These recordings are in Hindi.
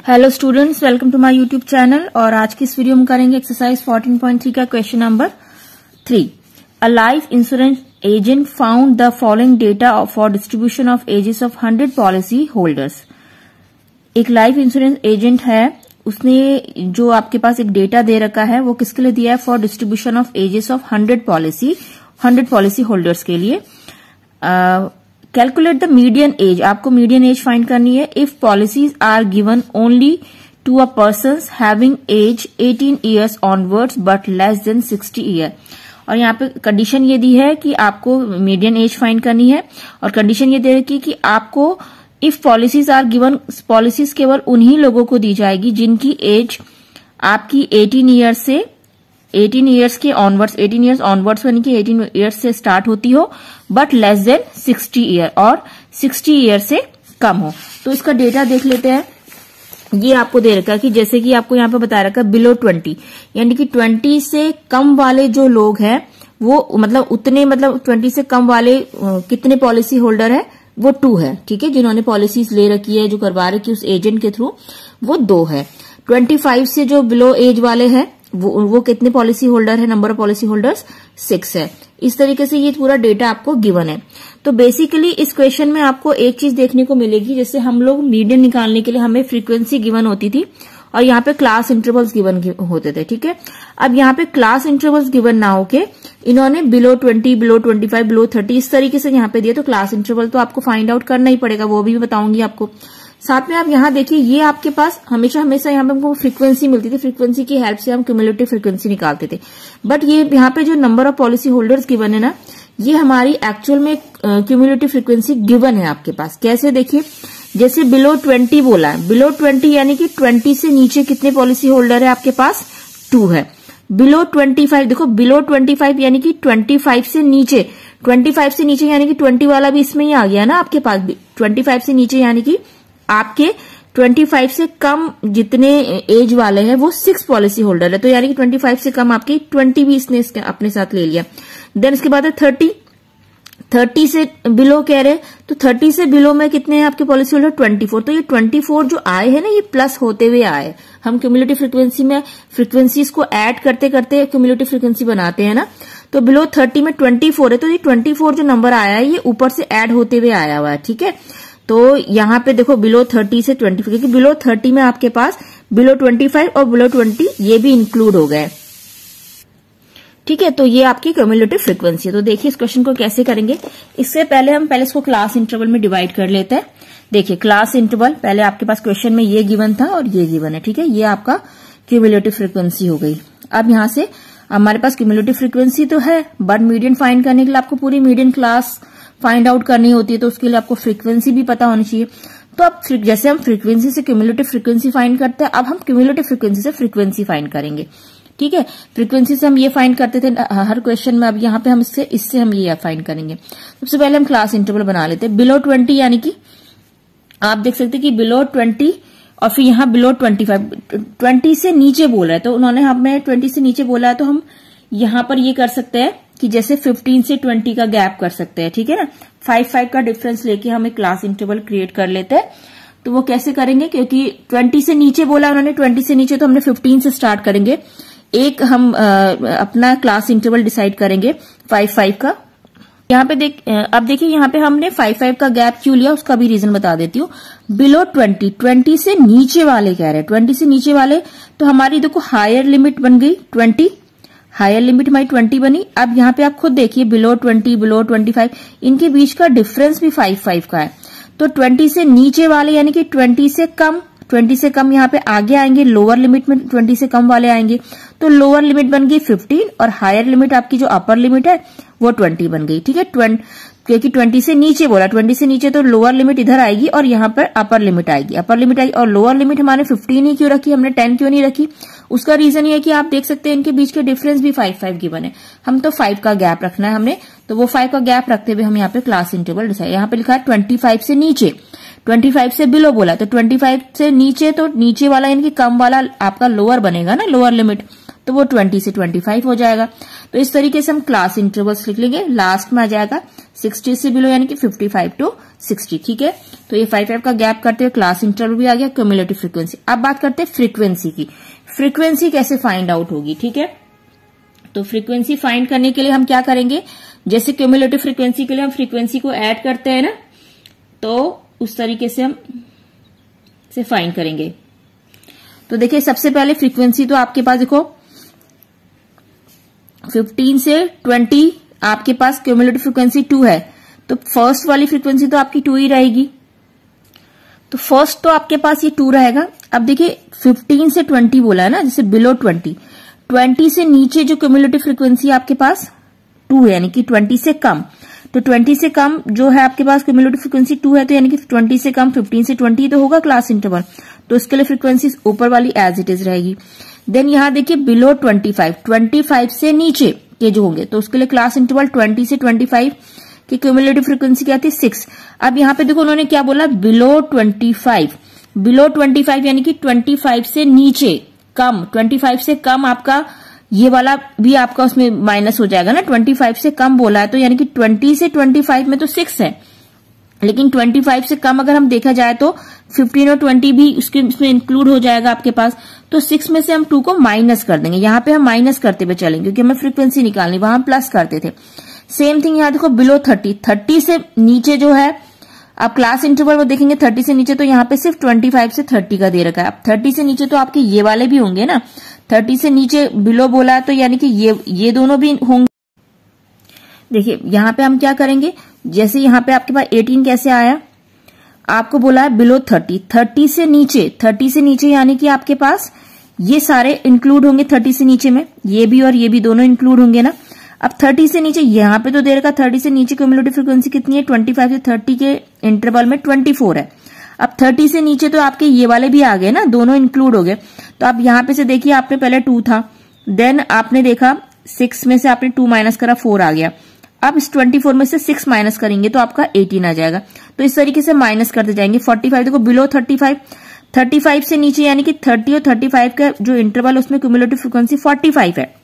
Hello students, welcome to my YouTube channel. और आज की इस वीडियो में करेंगे एक्सरसाइज 14.3 का question number 3। A life insurance agent found the following data for distribution of ages of 100 policy holders. एक लाइफ इंश्योरेंस एजेंट है, उसने जो आपके पास एक डेटा दे रखा है वो किसके लिए दिया है? For distribution of ages of 100 policy holders के लिए। कैलकुलेट द मीडियन एज, आपको मीडियन एज फाइंड करनी है if policies are given only to a person having age 18 years onwards but less than 60 year. और यहाँ पे कंडीशन ये दी है कि आपको मीडियन एज फाइंड करनी है, और कंडीशन ये दे रखी कि आपको if policies are given, policies केवल उन्हीं लोगों को दी जाएगी जिनकी एज आपकी 18 ईयर्स के ऑनवर्ड्स, 18 ईयर्स ऑनवर्ड्स यानी कि 18 ईयर्स से स्टार्ट होती हो बट लेस देन 60 ईयर, और 60 ईयर से कम हो। तो इसका डेटा देख लेते हैं। ये आपको दे रखा है कि जैसे कि आपको यहाँ पे बता रखा है बिलो 20, यानी कि 20 से कम वाले जो लोग हैं वो उतने 20 से कम वाले कितने पॉलिसी होल्डर है? वो 2 है। ठीक है, जिन्होंने पॉलिसीज ले रखी है, जो करवा रखी है उस एजेंट के थ्रू, वो 2 है। 25 से जो बिलो एज वाले हैं वो कितने पॉलिसी होल्डर है? नंबर ऑफ पॉलिसी होल्डर्स 6 है। इस तरीके से ये पूरा डेटा आपको गिवन है। तो बेसिकली इस क्वेश्चन में आपको एक चीज देखने को मिलेगी, जैसे हम लोग मीडियन निकालने के लिए हमें फ्रीक्वेंसी गिवन होती थी और यहाँ पे क्लास इंटरवल्स गिवन होते थे। ठीक है, अब यहाँ पे क्लास इंटरवल्स गिवन ना होके इन्होंने बिलो 20, बिलो 25, बिलो 30 इस तरीके से यहाँ पे दिया। तो क्लास इंटरवल तो आपको फाइंड आउट करना ही पड़ेगा, वो भी बताऊंगी आपको। साथ में आप यहाँ देखिए, ये आपके पास हमेशा यहाँ पे हमको फ्रीक्वेंसी मिलती थी, फ्रीक्वेंसी की हेल्प से हम क्यूमुलेटिव फ्रीक्वेंसी निकालते थे। बट ये यहाँ पे जो number of policy holders given है ना, ये हमारी एक्चुअल में क्यूमुलेटिव फ्रीक्वेंसी गिवन है आपके पास। कैसे देखिए, जैसे बिलो 20 बोला है, बिलो 20 यानी कि 20 से नीचे कितने पॉलिसी होल्डर है आपके पास? 2 है। बिलो 25, देखो बिलो 25 यानी कि 25 से नीचे, 25 से नीचे यानी कि 20 वाला भी इसमें ही आ गया ना आपके पास। 25 से नीचे यानी कि आपके 25 से कम जितने एज वाले हैं वो 6 पॉलिसी होल्डर है। तो यानी कि 25 से कम आपके 20 भी इसने अपने साथ ले लिया। देन इसके बाद है 30 से बिलो कह रहे, तो 30 से बिलो में कितने हैं आपके पॉलिसी होल्डर? 24। तो ये 24 जो आए हैं ना, ये प्लस होते हुए आए। हम क्यूमुलेटिव फ्रीक्वेंसी में फ्रीक्वेंसीज को ऐड करते करते क्यूमुलेटिव फ्रीक्वेंसी बनाते हैं ना। तो बिलो 30 में 24 है, तो ये 24 जो नंबर आया है ये ऊपर से ऐड होते हुए आया हुआ है। ठीक है, तो यहाँ पे देखो बिलो 30 से 25, क्योंकि बिलो 30 में आपके पास बिलो 25 और बिलो 20 ये भी इंक्लूड हो गए। ठीक है, तो ये आपकी क्यूमुलेटिव फ्रीक्वेंसी है। तो देखिए इस क्वेश्चन को कैसे करेंगे। इससे पहले हम इसको क्लास इंटरवल में डिवाइड कर लेते हैं। देखिए क्लास इंटरवल, पहले आपके पास क्वेश्चन में ये गिवन था और ये गिवन है। ठीक है, ये आपका क्यूमुलेटिव फ्रीक्वेंसी हो गई। अब यहां से हमारे पास क्यूमुलेटिव फ्रीक्वेंसी तो है, बट मीडियन फाइंड करने के लिए आपको पूरी मीडियन क्लास फाइंड आउट करनी होती है, तो उसके लिए आपको फ्रीक्वेंसी भी पता होनी चाहिए। तो अब जैसे हम फ्रीक्वेंसी से क्यूमुलेटिव फ्रीक्वेंसी फाइंड करते हैं, अब हम क्यूमुलेटिव फ्रीक्वेंसी से फ्रीक्वेंसी फाइंड करेंगे। ठीक है, फ्रीक्वेंसी से हम ये फाइंड करते थे हर क्वेश्चन में, अब यहाँ पे हम इससे हम ये फाइंड करेंगे। सबसे पहले हम क्लास इंटरवल बना लेते हैं। बिलो 20 यानी कि आप देख सकते हैं कि बिलो 20 और फिर यहाँ बिलो 25, 20 से नीचे बोल रहा है, तो उन्होंने हमें 20 से नीचे बोला है, तो हम यहाँ पर ये कर सकते हैं कि जैसे 15 से 20 का गैप कर सकते हैं। ठीक है ना, 5 का डिफरेंस लेके हम एक क्लास इंटरवल क्रिएट कर लेते हैं। तो वो कैसे करेंगे, क्योंकि 20 से नीचे बोला उन्होंने, 20 से नीचे तो हमने 15 से स्टार्ट करेंगे। एक हम अपना क्लास इंटरवल डिसाइड करेंगे 5 का। यहाँ पे अब देखिए यहाँ पे हमने 5 का गैप क्यों लिया, उसका भी रीजन बता देती हूँ। बिलो 20 से नीचे वाले कह रहे हैं, 20 से नीचे वाले, तो हमारी देखो हायर लिमिट बन गई 20, हायर लिमिट हमारी 20 बनी। अब यहाँ पे आप खुद देखिए बिलो 20, बिलो 25, इनके बीच का डिफरेंस भी 5 का है। तो 20 से नीचे वाले यानी कि 20 से कम यहाँ पे आगे आएंगे, लोअर लिमिट में 20 से कम वाले आएंगे। तो लोअर लिमिट बन गई 15 और हायर लिमिट आपकी जो अपर लिमिट है वो 20 बन गई। ठीक है, क्योंकि 20 से नीचे बोला, 20 से नीचे तो लोअर लिमिट इधर आएगी और यहाँ पर अपर लिमिट आएगी, और लोअर लिमिट हमारे 15 ही क्यों रखी, हमने 10 क्यों नहीं रखी? उसका रीजन ये है कि आप देख सकते हैं इनके बीच के डिफरेंस भी 5 गिवन है। हम तो 5 का गैप रखना है हमने, तो वो 5 का गैप रखते हुए हम यहाँ पे क्लास इंटरवल डिसाइड, यहाँ पे लिखा है 25 से नीचे, 25 से बिलो बोला, तो 25 से नीचे, तो नीचे वाला यानी कि कम वाला आपका लोअर बनेगा ना, लोअर लिमिट। तो वो 20 से 25 हो जाएगा। तो इस तरीके से हम क्लास इंटरवल्स लिख लेंगे। लास्ट में आ जाएगा 60 से बिलो यानी कि 55 to 60। ठीक है, तो ये 5 का गैप करते हुए क्लास इंटरवल भी आ गया, क्यूमुलेटिव फ्रीक्वेंसी। अब बात करते हैं फ्रीक्वेंसी की। फ्रीक्वेंसी कैसे फाइंड आउट होगी? ठीक है, तो फ्रीक्वेंसी फाइंड करने के लिए हम क्या करेंगे, जैसे क्यूमुलेटिव फ्रीक्वेंसी के लिए हम फ्रीक्वेंसी को ऐड करते हैं ना, तो उस तरीके से हम इसे फाइंड करेंगे। तो देखिए सबसे पहले फ्रीक्वेंसी तो आपके पास देखो 15 से 20 आपके पास क्यूमुलेटिव फ्रीक्वेंसी 2 है, तो फर्स्ट वाली फ्रीक्वेंसी तो आपकी 2 ही रहेगी। तो फर्स्ट तो आपके पास ये 2 रहेगा। अब देखिए 15 से 20 बोला है ना, जैसे बिलो 20 से नीचे जो क्यूमुलेटिव फ्रीक्वेंसी आपके पास 2 है, यानी कि 20 से कम। तो 20 से कम जो है आपके पास क्यूमुलेटिव फ्रीक्वेंसी 2 है, तो यानी कि 20 से कम 15 से 20 तो होगा क्लास इंटरवल, तो उसके लिए फ्रीक्वेंसी ऊपर वाली एज इट इज रहेगी। देन यहां देखिए बिलो 25 से नीचे के जो होंगे, तो उसके लिए क्लास इंटरवल 20 से 25 की क्यूमुलेटिव फ्रीक्वेंसी क्या थी 6। अब यहाँ पे देखो उन्होंने क्या बोला, बिलो 25 यानी कि 25 से नीचे कम, 25 से कम आपका ये वाला भी आपका उसमें माइनस हो जाएगा ना, 25 से कम बोला है, तो यानी कि 20 से 25 में तो 6 है, लेकिन 25 से कम अगर हम देखा जाए तो 15 और 20 भी उसमें इंक्लूड हो जाएगा आपके पास। तो 6 में से हम 2 को माइनस कर देंगे। यहाँ पे हम माइनस करते हुए चलेंगे क्योंकि हमें फ्रीक्वेंसी निकालनी, वहां हम प्लस करते थे। सेम थिंग यहाँ देखो बिलो 30 से नीचे जो है, आप क्लास इंटरवल वो देखेंगे 30 से नीचे, तो यहाँ पे सिर्फ 25 से 30 का दे रखा है। अब 30 से नीचे तो आपके ये वाले भी होंगे ना, 30 से नीचे बिलो बोला है, तो यानी कि ये दोनों भी होंगे। देखिए यहाँ पे हम क्या करेंगे, जैसे यहाँ पे आपके पास 18 कैसे आया, आपको बोला है बिलो 30 से नीचे यानी कि आपके पास ये सारे इंक्लूड होंगे 30 से नीचे में, ये भी और ये भी दोनों इंक्लूड होंगे ना। अब 30 से नीचे यहाँ पे तो दे रखा 30 से नीचे क्यूमुलेटिव फ्रीक्वेंसी कितनी है, 25 से 30 के इंटरवल में 24 है। अब 30 से नीचे तो आपके ये वाले भी आ गए ना, दोनों इंक्लूड हो गए। तो आप यहाँ पे से देखिए, आपने पहले 2 था, देन आपने देखा 6 में से आपने 2 माइनस करा, 4 आ गया। अब इस 24 में से 6 माइनस करेंगे तो आपका 18 आ जाएगा। तो इस तरीके से माइनस करते जाएंगे। 45 देखो बिलो 35 से नीचे यानी कि 30 और 35 का जो इंटरवल उसमें क्यूमुलेटिव फ्रीक्वेंसी 45 है,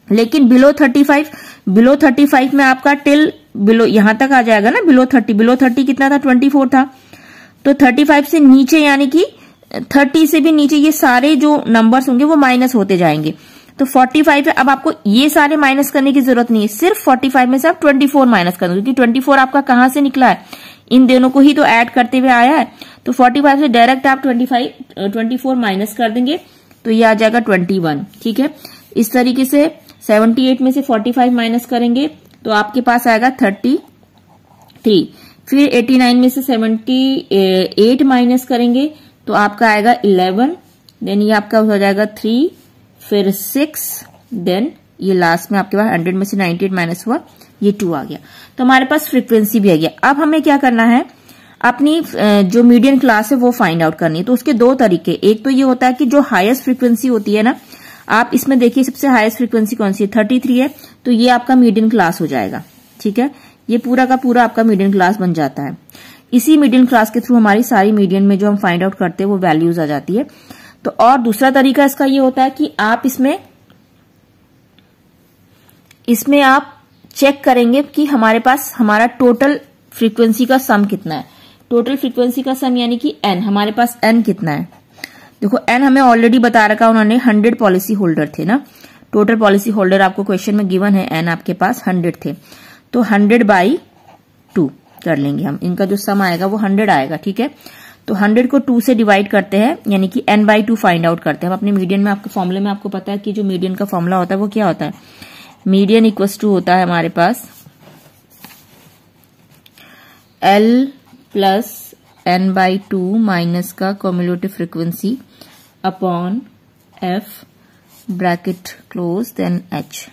लेकिन बिलो 35 में आपका टिल बिलो यहां तक आ जाएगा ना, बिलो 30 कितना था, 24 था। तो 35 से नीचे यानी कि 30 से भी नीचे ये सारे जो नंबर्स होंगे वो माइनस होते जाएंगे। तो 45 है। अब आपको ये सारे माइनस करने की जरूरत नहीं है, सिर्फ 45 में से आप 24 माइनस कर दो, क्योंकि 24 आपका कहां से निकला है, इन दोनों को ही तो ऐड करते हुए आया है। तो 45 से डायरेक्ट आप 24 माइनस कर देंगे तो ये आ जाएगा 21। ठीक है, इस तरीके से 78 में से 45 माइनस करेंगे तो आपके पास आएगा 33। फिर 89 में से 78 माइनस करेंगे तो आपका आएगा 11। देन ये आपका हो जाएगा 3, फिर 6, देन ये लास्ट में आपके पास 100 में से 98 माइनस हुआ, ये 2 आ गया। तो हमारे पास फ्रीक्वेंसी भी आ गया। अब हमें क्या करना है, अपनी जो मीडियन क्लास है वो फाइंड आउट करनी है। तो उसके 2 तरीके, एक तो ये होता है कि जो हाईएस्ट फ्रीक्वेंसी होती है ना, आप इसमें देखिए सबसे हाईएस्ट फ्रीक्वेंसी कौन सी है, 33 है, तो ये आपका मीडियन क्लास हो जाएगा। ठीक है, ये पूरा का पूरा आपका मीडियन क्लास बन जाता है। इसी मीडियन क्लास के थ्रू हमारी सारी मीडियन में जो हम फाइंड आउट करते हैं वो वैल्यूज आ जाती है। तो और दूसरा तरीका इसका ये होता है कि आप इसमें आप चेक करेंगे कि हमारे पास हमारा टोटल फ्रीक्वेंसी का सम कितना है। टोटल फ्रीक्वेंसी का सम यानी कि एन, हमारे पास एन कितना है। देखो एन हमें ऑलरेडी बता रखा, उन्होंने 100 पॉलिसी होल्डर थे ना, टोटल पॉलिसी होल्डर आपको क्वेश्चन में गिवन है, एन आपके पास 100 थे, तो 100/2 कर लेंगे हम, इनका जो सम आएगा वो 100 आएगा। ठीक है, तो 100 को 2 से डिवाइड करते हैं यानी कि n/2 फाइंड आउट करते हैं हम अपने मीडियन में। आपके फॉर्मूले में आपको पता है कि जो मीडियन का फॉर्मूला होता है वो क्या होता है, मीडियन इक्वल्स टू होता है हमारे पास L प्लस n/2 माइनस का cumulative frequency upon f bracket close then h।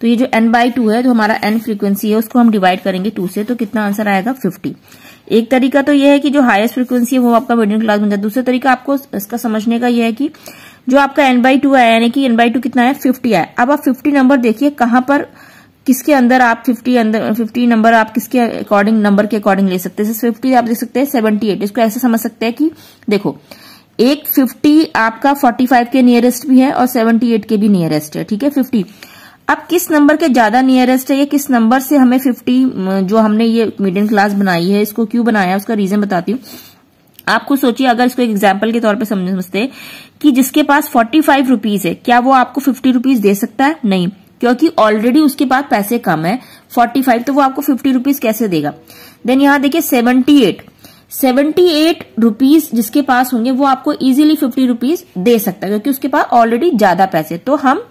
तो ये जो n/2 है, तो हमारा n फ्रीक्वेंसी है, उसको हम डिवाइड करेंगे 2 से, तो कितना आंसर आएगा 50। एक तरीका तो यह है कि जो हाईएस्ट फ्रीक्वेंसी है वो आपका मीडियम क्लास बन जाता है। दूसरा तरीका आपको इसका समझने का यह है कि जो आपका n/2 आया, यानी कि n/2 कितना है 50 आया। अब आप 50 नंबर देखिए कहां पर, किसके अंदर आप 50 नंबर आप किसके अकॉर्डिंग, नंबर के अकॉर्डिंग ले सकते हैं। 50 आप देख सकते हैं 78, इसको ऐसे समझ सकते हैं कि देखो एक 50 आपका 45 के नियरेस्ट भी है और 78 के भी नियरेस्ट है, ठीक है 50। अब किस नंबर के ज्यादा नियरेस्ट है या किस नंबर से हमें 50 जो हमने ये मीडियन क्लास बनाई है इसको क्यों बनाया उसका रीजन बताती हूँ। आप खुद सोचिए, अगर इसको एक एग्जाम्पल के तौर पे समझते कि जिसके पास 45 रुपीज है, क्या वो आपको 50 रुपीज दे सकता है? नहीं, क्योंकि ऑलरेडी उसके पास पैसे कम है 45, तो वो आपको 50 रुपीज कैसे देगा। देन यहाँ देखिए 78 रुपीज जिसके पास होंगे वो आपको इजीली 50 रुपीज दे सकता है क्योंकि उसके पास ऑलरेडी ज्यादा पैसे। तो हम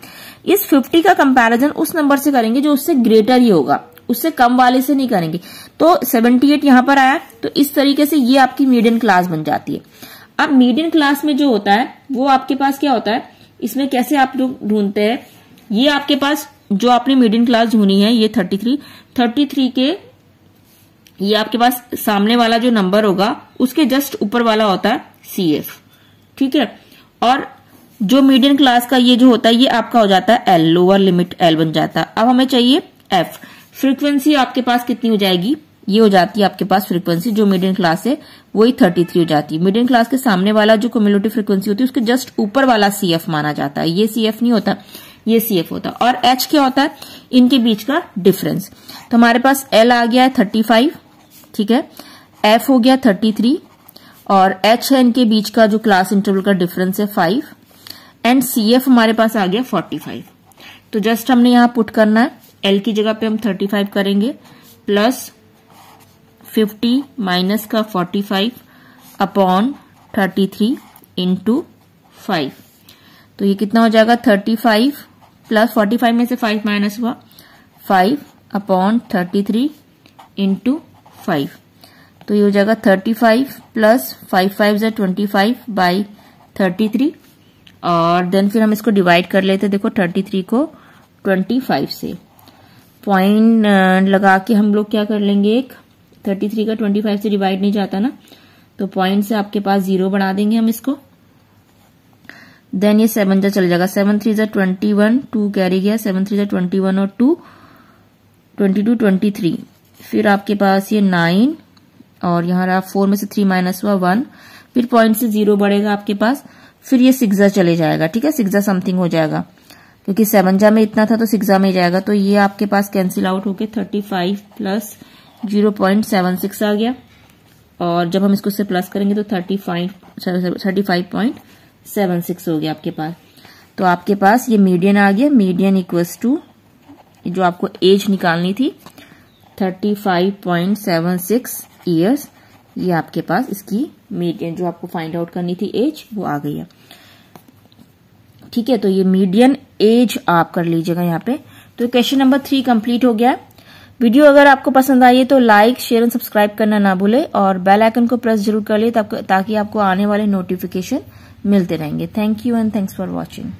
इस 50 का कंपैरिजन उस नंबर से करेंगे जो उससे ग्रेटर ही होगा, उससे कम वाले से नहीं करेंगे। तो 78 यहां पर आया, तो इस तरीके से ये आपकी मीडियन क्लास बन जाती है। अब मीडियन क्लास में जो होता है वो आपके पास क्या होता है, इसमें कैसे आप लोग ढूंढते हैं, ये आपके पास जो आपने मीडियन क्लास ढूंढी है ये 33 के ये आपके पास सामने वाला जो नंबर होगा उसके जस्ट ऊपर वाला होता है CF, ठीक है। और जो मीडियन क्लास का ये जो होता है ये आपका हो जाता है L, लोअर लिमिट L बन जाता है। अब हमें चाहिए F, फ्रीक्वेंसी आपके पास कितनी हो जाएगी, ये हो जाती है आपके पास फ्रीक्वेंसी जो मीडियन क्लास है वही 33 हो जाती है। मीडियन क्लास के सामने वाला जो क्युमुलेटिव फ्रीक्वेंसी होती है उसके जस्ट ऊपर वाला CF माना जाता है, ये CF नहीं होता, ये CF होता है। और H क्या होता है, इनके बीच का डिफरेंस। तो हमारे पास L आ गया है 35, ठीक है, F हो गया 33 और H है इनके बीच का जो क्लास इंटरवल का डिफरेंस है 5 एंड CF हमारे पास आ गया 45। तो जस्ट हमने यहां पुट करना है, L की जगह पे हम 35 करेंगे प्लस 50 माइनस का 45 अपॉन 33 इंटू 5। तो ये कितना हो जाएगा 35 प्लस 45 में से 5 माइनस हुआ 5 अपॉन 33 इंटू 5। तो ये हो जाएगा 35 प्लस 5 5 = 25 बाई 33 और देन फिर हम इसको डिवाइड कर लेते हैं। देखो 33 को 25 से पॉइंट लगा के हम लोग क्या कर लेंगे, एक 33 का 25 से डिवाइड नहीं जाता ना, तो पॉइंट से आपके पास 0 बढ़ा देंगे हम इसको। देन ये 7 जा चल जाएगा, 7 3 = 21, 2 कैरी गया, 7 3 = 21 और 2 22 23। फिर आपके पास ये 9 और यहाँ रहा 4 में से 3 माइनस हुआ 1, फिर पॉइंट से 0 बढ़ेगा आपके पास, फिर ये 6 जा चले जाएगा, ठीक है 6 जा समथिंग हो जाएगा क्योंकि 7 जा में इतना था तो 6 जा में जाएगा। तो ये आपके पास कैंसिल आउट होके 35 प्लस 0.76 आ गया और जब हम इसको से प्लस करेंगे तो 35.76 हो गया आपके पास। तो आपके पास ये मीडियन आ गया, मीडियन इक्वल्स टू जो आपको एज निकालनी थी 35.76 ईयर्स, ये आपके पास इसकी मीडियन जो आपको फाइंड आउट करनी थी एज वो आ गई है, ठीक है। तो ये मीडियन एज आप कर लीजिएगा यहाँ पे। तो क्वेश्चन नंबर 3 कंप्लीट हो गया। वीडियो अगर आपको पसंद आई है तो लाइक शेयर एंड सब्सक्राइब करना ना भूले और बेल आइकन को प्रेस जरूर कर ले ताकि आपको आने वाले नोटिफिकेशन मिलते रहेंगे। Thank you and thanks for watching.